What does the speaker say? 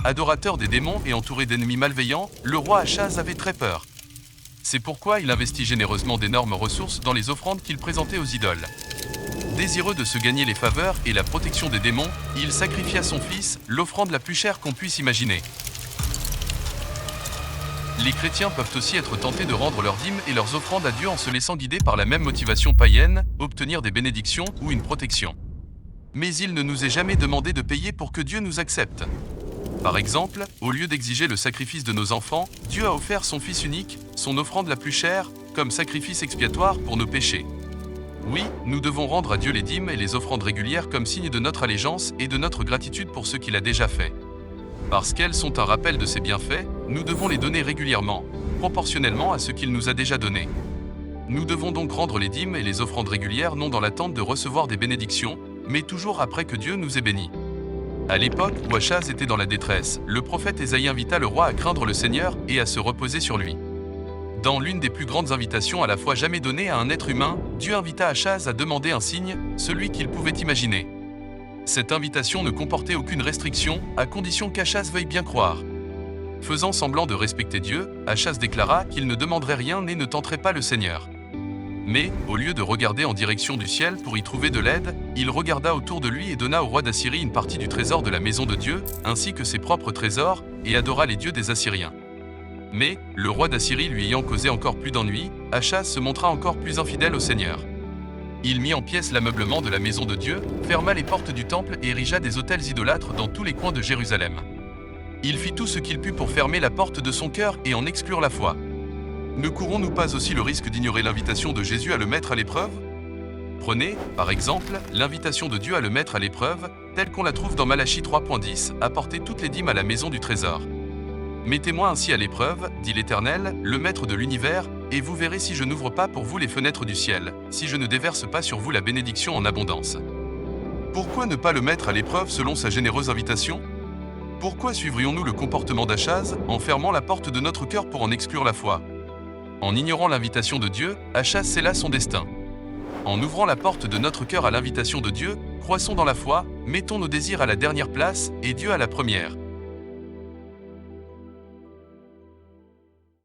Adorateur des démons et entouré d'ennemis malveillants, le roi Achaz avait très peur. C'est pourquoi il investit généreusement d'énormes ressources dans les offrandes qu'il présentait aux idoles. Désireux de se gagner les faveurs et la protection des démons, il sacrifia son fils, l'offrande la plus chère qu'on puisse imaginer. Les chrétiens peuvent aussi être tentés de rendre leurs dîmes et leurs offrandes à Dieu en se laissant guider par la même motivation païenne, obtenir des bénédictions ou une protection. Mais il ne nous est jamais demandé de payer pour que Dieu nous accepte. Par exemple, au lieu d'exiger le sacrifice de nos enfants, Dieu a offert son Fils unique, son offrande la plus chère, comme sacrifice expiatoire pour nos péchés. Oui, nous devons rendre à Dieu les dîmes et les offrandes régulières comme signe de notre allégeance et de notre gratitude pour ce qu'il a déjà fait. Parce qu'elles sont un rappel de ses bienfaits, nous devons les donner régulièrement, proportionnellement à ce qu'il nous a déjà donné. Nous devons donc rendre les dîmes et les offrandes régulières non dans l'attente de recevoir des bénédictions, mais toujours après que Dieu nous ait bénis. À l'époque où Achaz était dans la détresse, le prophète Ésaïe invita le roi à craindre le Seigneur et à se reposer sur lui. Dans l'une des plus grandes invitations à la fois jamais données à un être humain, Dieu invita Achaz à demander un signe, celui qu'il pouvait imaginer. Cette invitation ne comportait aucune restriction, à condition qu'Achaz veuille bien croire. Faisant semblant de respecter Dieu, Achaz déclara qu'il ne demanderait rien et ne tenterait pas le Seigneur. Mais, au lieu de regarder en direction du ciel pour y trouver de l'aide, il regarda autour de lui et donna au roi d'Assyrie une partie du trésor de la maison de Dieu, ainsi que ses propres trésors, et adora les dieux des Assyriens. Mais, le roi d'Assyrie lui ayant causé encore plus d'ennuis, Achaz se montra encore plus infidèle au Seigneur. Il mit en pièces l'ameublement de la maison de Dieu, ferma les portes du temple et érigea des autels idolâtres dans tous les coins de Jérusalem. Il fit tout ce qu'il put pour fermer la porte de son cœur et en exclure la foi. Ne courons-nous pas aussi le risque d'ignorer l'invitation de Jésus à le mettre à l'épreuve ? Prenez, par exemple, l'invitation de Dieu à le mettre à l'épreuve, telle qu'on la trouve dans Malachie 3.10, apportez toutes les dîmes à la maison du trésor. Mettez-moi ainsi à l'épreuve, dit l'Éternel, le Maître de l'univers, et vous verrez si je n'ouvre pas pour vous les fenêtres du ciel, si je ne déverse pas sur vous la bénédiction en abondance. Pourquoi ne pas le mettre à l'épreuve selon sa généreuse invitation ? Pourquoi suivrions-nous le comportement d'Achaz, en fermant la porte de notre cœur pour en exclure la foi ? En ignorant l'invitation de Dieu, Achaz scella son destin. En ouvrant la porte de notre cœur à l'invitation de Dieu, croissons dans la foi, mettons nos désirs à la dernière place et Dieu à la première.